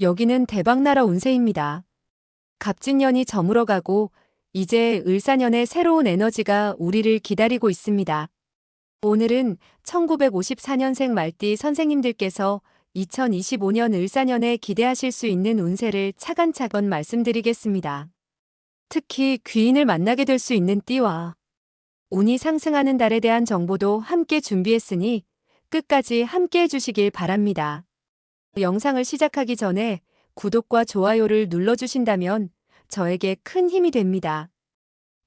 여기는 대박나라 운세입니다. 갑진년이 저물어가고 이제 을사년의 새로운 에너지가 우리를 기다리고 있습니다. 오늘은 1954년생 말띠 선생님들께서 2025년 을사년에 기대하실 수 있는 운세를 차근차근 말씀드리겠습니다. 특히 귀인을 만나게 될 수 있는 띠와 운이 상승하는 달에 대한 정보도 함께 준비했으니 끝까지 함께 해주시길 바랍니다. 영상을 시작하기 전에 구독과 좋아요를 눌러주신다면 저에게 큰 힘이 됩니다.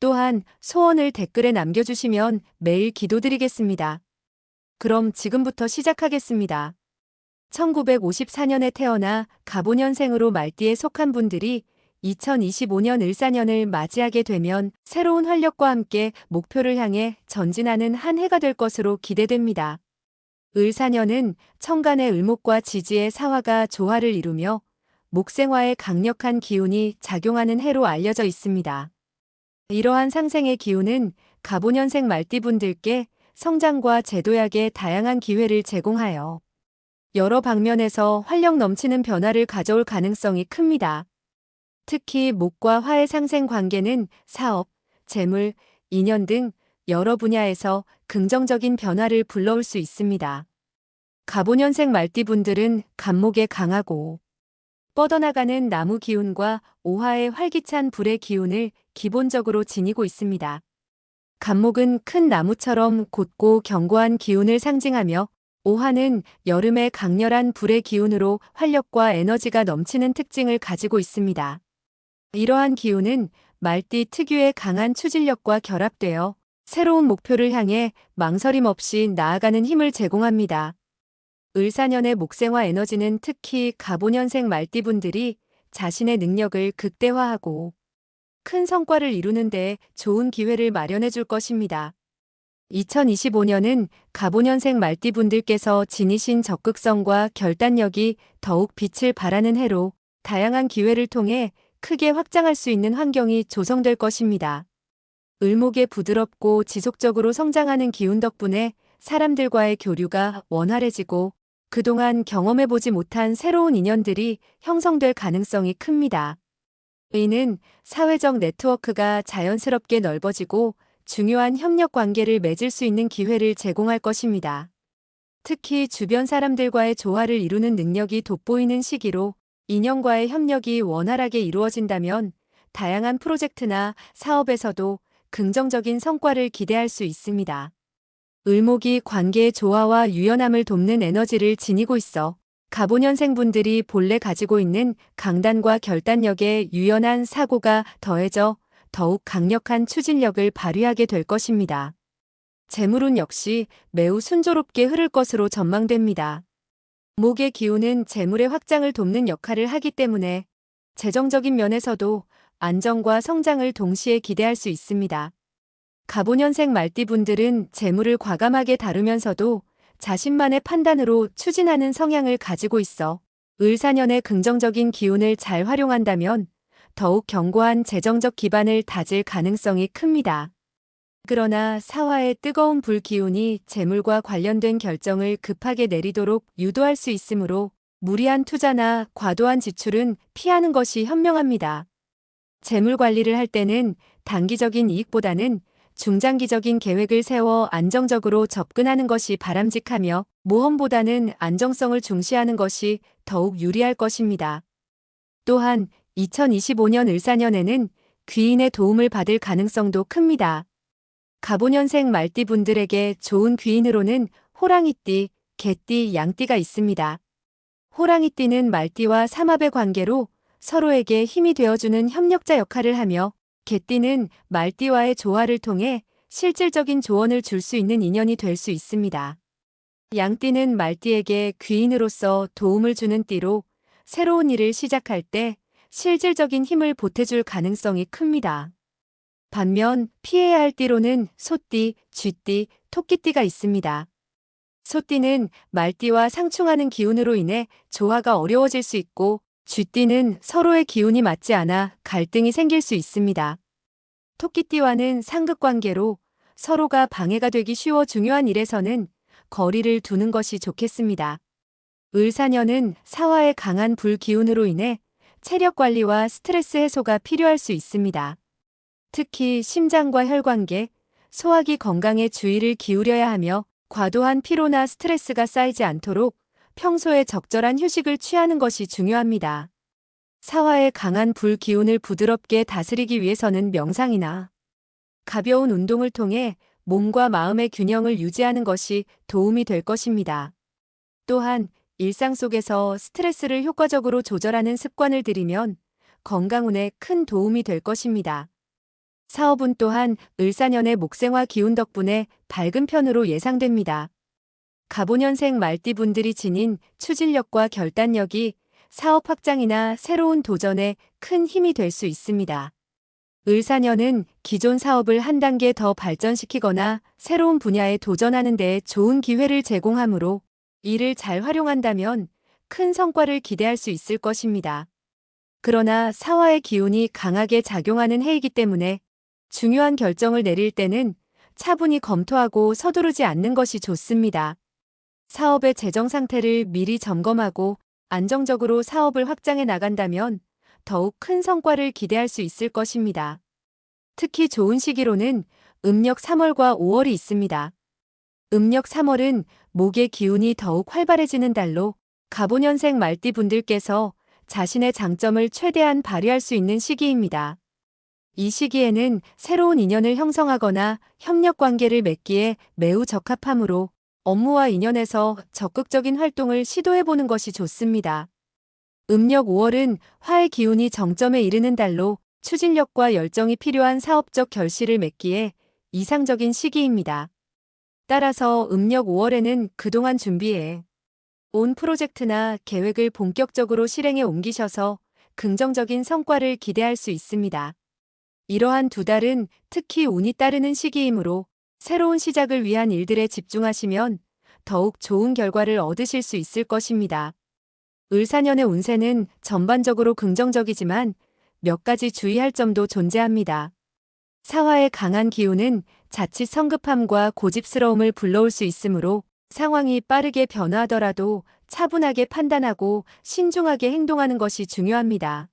또한 소원을 댓글에 남겨주시면 매일 기도드리겠습니다. 그럼 지금부터 시작하겠습니다. 1954년에 태어나 갑오년생으로 말띠에 속한 분들이 2025년 을사년을 맞이하게 되면 새로운 활력과 함께 목표를 향해 전진하는 한 해가 될 것으로 기대됩니다. 을사년은 천간의 을목과 지지의 사화가 조화를 이루며 목생화의 강력한 기운이 작용하는 해로 알려져 있습니다. 이러한 상생의 기운은 갑오년생 말띠분들께 성장과 재도약의 다양한 기회를 제공하여 여러 방면에서 활력 넘치는 변화를 가져올 가능성이 큽니다. 특히 목과 화의 상생 관계는 사업, 재물, 인연 등 여러 분야에서 긍정적인 변화를 불러올 수 있습니다. 갑오년생 말띠분들은 갑목에 강하고 뻗어나가는 나무 기운과 오화의 활기찬 불의 기운을 기본적으로 지니고 있습니다. 갑목은 큰 나무처럼 곧고 견고한 기운을 상징하며 오화는 여름의 강렬한 불의 기운으로 활력과 에너지가 넘치는 특징을 가지고 있습니다. 이러한 기운은 말띠 특유의 강한 추진력과 결합되어 새로운 목표를 향해 망설임 없이 나아가는 힘을 제공합니다. 을사년의 목생화 에너지는 특히 갑오년생 말띠분들이 자신의 능력을 극대화하고 큰 성과를 이루는 데 좋은 기회를 마련해 줄 것입니다. 2025년은 갑오년생 말띠분들께서 지니신 적극성과 결단력이 더욱 빛을 발하는 해로 다양한 기회를 통해 크게 확장할 수 있는 환경이 조성될 것입니다. 을목의 부드럽고 지속적으로 성장하는 기운 덕분에 사람들과의 교류가 원활해지고 그동안 경험해보지 못한 새로운 인연들이 형성될 가능성이 큽니다. 의는 사회적 네트워크가 자연스럽게 넓어지고 중요한 협력 관계를 맺을 수 있는 기회를 제공할 것입니다. 특히 주변 사람들과의 조화를 이루는 능력이 돋보이는 시기로 인연과의 협력이 원활하게 이루어진다면 다양한 프로젝트나 사업에서도 긍정적인 성과를 기대할 수 있습니다. 을목이 관계의 조화와 유연함을 돕는 에너지를 지니고 있어 갑오년생분들이 본래 가지고 있는 강단과 결단력에 유연한 사고가 더해져 더욱 강력한 추진력을 발휘하게 될 것입니다. 재물운 역시 매우 순조롭게 흐를 것으로 전망됩니다. 목의 기운은 재물의 확장을 돕는 역할을 하기 때문에 재정적인 면에서도 안정과 성장을 동시에 기대할 수 있습니다. 갑오년생 말띠분들은 재물을 과감하게 다루면서도 자신만의 판단으로 추진하는 성향을 가지고 있어 을사년의 긍정적인 기운을 잘 활용한다면 더욱 견고한 재정적 기반을 다질 가능성이 큽니다. 그러나 사화의 뜨거운 불 기운이 재물과 관련된 결정을 급하게 내리도록 유도할 수 있으므로 무리한 투자나 과도한 지출은 피하는 것이 현명합니다. 재물 관리를 할 때는 단기적인 이익보다는 중장기적인 계획을 세워 안정적으로 접근하는 것이 바람직하며 모험보다는 안정성을 중시하는 것이 더욱 유리할 것입니다. 또한 2025년 을사년에는 귀인의 도움을 받을 가능성도 큽니다. 갑오년생 말띠분들에게 좋은 귀인으로는 호랑이띠, 개띠, 양띠가 있습니다. 호랑이띠는 말띠와 삼합의 관계로 서로에게 힘이 되어주는 협력자 역할을 하며 개띠는 말띠와의 조화를 통해 실질적인 조언을 줄 수 있는 인연이 될 수 있습니다. 양띠는 말띠에게 귀인으로서 도움을 주는 띠로 새로운 일을 시작할 때 실질적인 힘을 보태줄 가능성이 큽니다. 반면 피해야 할 띠로는 소띠, 쥐띠, 토끼띠가 있습니다. 소띠는 말띠와 상충하는 기운으로 인해 조화가 어려워질 수 있고 쥐띠는 서로의 기운이 맞지 않아 갈등이 생길 수 있습니다. 토끼띠와는 상극관계로 서로가 방해가 되기 쉬워 중요한 일에서는 거리를 두는 것이 좋겠습니다. 을사년은 사화의 강한 불기운으로 인해 체력 관리와 스트레스 해소가 필요할 수 있습니다. 특히 심장과 혈관계, 소화기 건강에 주의를 기울여야 하며 과도한 피로나 스트레스가 쌓이지 않도록 평소에 적절한 휴식을 취하는 것이 중요합니다. 사화의 강한 불기운을 부드럽게 다스리기 위해서는 명상이나 가벼운 운동을 통해 몸과 마음의 균형을 유지하는 것이 도움이 될 것입니다. 또한 일상 속에서 스트레스를 효과적으로 조절하는 습관을 들이면 건강운에 큰 도움이 될 것입니다. 사업운 또한 을사년의 목생화 기운 덕분에 밝은 편으로 예상됩니다. 갑오년생 말띠분들이 지닌 추진력과 결단력이 사업 확장이나 새로운 도전에 큰 힘이 될 수 있습니다. 을사년은 기존 사업을 한 단계 더 발전시키거나 새로운 분야에 도전하는 데 좋은 기회를 제공하므로 이를 잘 활용한다면 큰 성과를 기대할 수 있을 것입니다. 그러나 사화의 기운이 강하게 작용하는 해이기 때문에 중요한 결정을 내릴 때는 차분히 검토하고 서두르지 않는 것이 좋습니다. 사업의 재정 상태를 미리 점검하고 안정적으로 사업을 확장해 나간다면 더욱 큰 성과를 기대할 수 있을 것입니다. 특히 좋은 시기로는 음력 3월과 5월이 있습니다. 음력 3월은 목의 기운이 더욱 활발해지는 달로 갑오년생 말띠분들께서 자신의 장점을 최대한 발휘할 수 있는 시기입니다. 이 시기에는 새로운 인연을 형성하거나 협력 관계를 맺기에 매우 적합하므로 업무와 인연에서 적극적인 활동을 시도해보는 것이 좋습니다. 음력 5월은 화의 기운이 정점에 이르는 달로 추진력과 열정이 필요한 사업적 결실을 맺기에 이상적인 시기입니다. 따라서 음력 5월에는 그동안 준비해 온 프로젝트나 계획을 본격적으로 실행에 옮기셔서 긍정적인 성과를 기대할 수 있습니다. 이러한 두 달은 특히 운이 따르는 시기이므로 새로운 시작을 위한 일들에 집중하시면 더욱 좋은 결과를 얻으실 수 있을 것입니다. 을사년의 운세는 전반적으로 긍정적이지만 몇 가지 주의할 점도 존재합니다. 사화의 강한 기운은 자칫 성급함과 고집스러움을 불러올 수 있으므로 상황이 빠르게 변화하더라도 차분하게 판단하고 신중하게 행동하는 것이 중요합니다.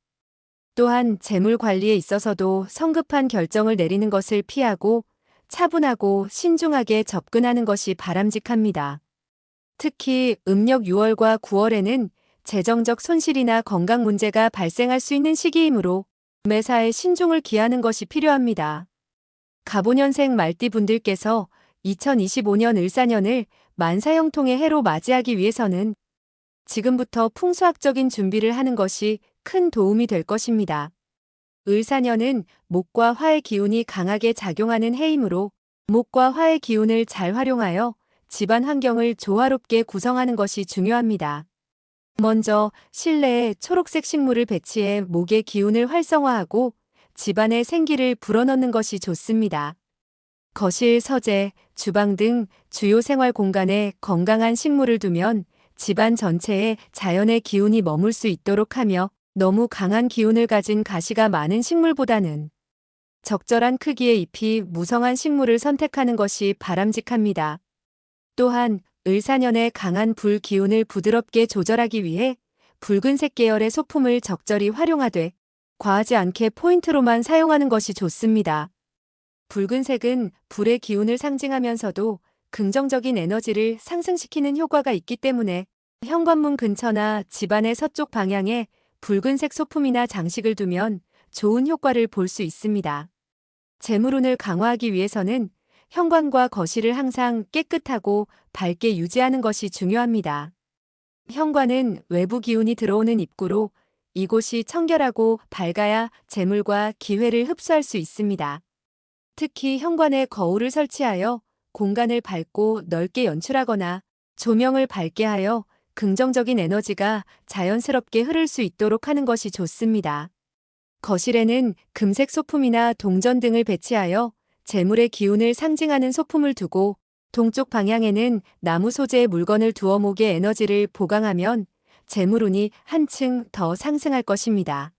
또한 재물 관리에 있어서도 성급한 결정을 내리는 것을 피하고 차분하고 신중하게 접근하는 것이 바람직합니다. 특히 음력 6월과 9월에는 재정적 손실이나 건강 문제가 발생할 수 있는 시기이므로 매사에 신중을 기하는 것이 필요합니다. 갑오년생 말띠분들께서 2025년 을사년을 만사형통의 해로 맞이하기 위해서는 지금부터 풍수학적인 준비를 하는 것이 큰 도움이 될 것입니다. 을사년은 목과 화의 기운이 강하게 작용하는 해이므로 목과 화의 기운을 잘 활용하여 집안 환경을 조화롭게 구성하는 것이 중요합니다. 먼저 실내에 초록색 식물을 배치해 목의 기운을 활성화하고 집안의 생기를 불어넣는 것이 좋습니다. 거실, 서재, 주방 등 주요 생활 공간에 건강한 식물을 두면 집안 전체에 자연의 기운이 머물 수 있도록 하며 너무 강한 기운을 가진 가시가 많은 식물보다는 적절한 크기의 잎이 무성한 식물을 선택하는 것이 바람직합니다. 또한 을사년의 강한 불 기운을 부드럽게 조절하기 위해 붉은색 계열의 소품을 적절히 활용하되 과하지 않게 포인트로만 사용하는 것이 좋습니다. 붉은색은 불의 기운을 상징하면서도 긍정적인 에너지를 상승시키는 효과가 있기 때문에 현관문 근처나 집안의 서쪽 방향에 붉은색 소품이나 장식을 두면 좋은 효과를 볼 수 있습니다. 재물운을 강화하기 위해서는 현관과 거실을 항상 깨끗하고 밝게 유지하는 것이 중요합니다. 현관은 외부 기운이 들어오는 입구로 이곳이 청결하고 밝아야 재물과 기회를 흡수할 수 있습니다. 특히 현관에 거울을 설치하여 공간을 밝고 넓게 연출하거나 조명을 밝게 하여 긍정적인 에너지가 자연스럽게 흐를 수 있도록 하는 것이 좋습니다. 거실에는 금색 소품이나 동전 등을 배치하여 재물의 기운을 상징하는 소품을 두고 동쪽 방향에는 나무 소재의 물건을 두어 목의 에너지를 보강하면 재물운이 한층 더 상승할 것입니다.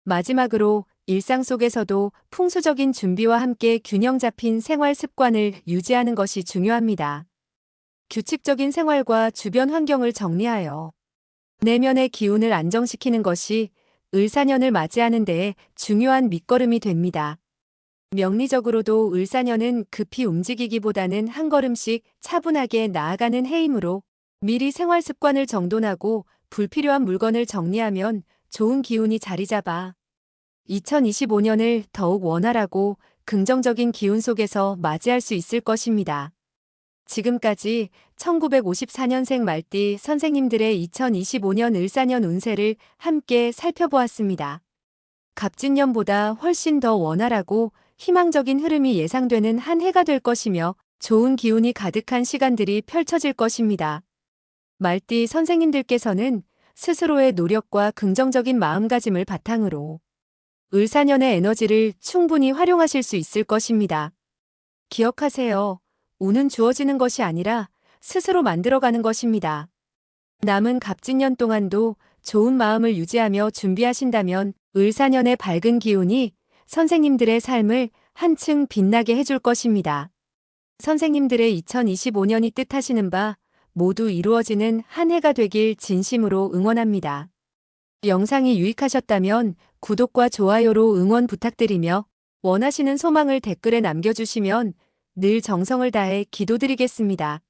마지막으로 일상 속에서도 풍수적인 준비와 함께 균형 잡힌 생활 습관을 유지하는 것이 중요합니다. 규칙적인 생활과 주변 환경을 정리하여 내면의 기운을 안정시키는 것이 을사년을 맞이하는 데에 중요한 밑거름이 됩니다. 명리적으로도 을사년은 급히 움직이기보다는 한 걸음씩 차분하게 나아가는 해이므로 미리 생활 습관을 정돈하고 불필요한 물건을 정리하면 좋은 기운이 자리 잡아 2025년을 더욱 원활하고 긍정적인 기운 속에서 맞이할 수 있을 것입니다. 지금까지 1954년생 말띠 선생님들의 2025년 을사년 운세를 함께 살펴보았습니다. 갑진년보다 훨씬 더 원활하고 희망적인 흐름이 예상되는 한 해가 될 것이며 좋은 기운이 가득한 시간들이 펼쳐질 것입니다. 말띠 선생님들께서는 스스로의 노력과 긍정적인 마음가짐을 바탕으로 을사년의 에너지를 충분히 활용하실 수 있을 것입니다. 기억하세요. 운은 주어지는 것이 아니라 스스로 만들어가는 것입니다. 남은 갑진년 동안도 좋은 마음을 유지하며 준비하신다면 을사년의 밝은 기운이 선생님들의 삶을 한층 빛나게 해줄 것입니다. 선생님들의 2025년이 뜻하시는 바 모두 이루어지는 한 해가 되길 진심으로 응원합니다. 영상이 유익하셨다면 구독과 좋아요로 응원 부탁드리며 원하시는 소망을 댓글에 남겨주시면 늘 정성을 다해 기도드리겠습니다.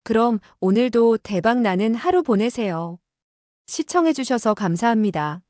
그럼 오늘도 대박 나는 하루 보내세요. 시청해주셔서 감사합니다.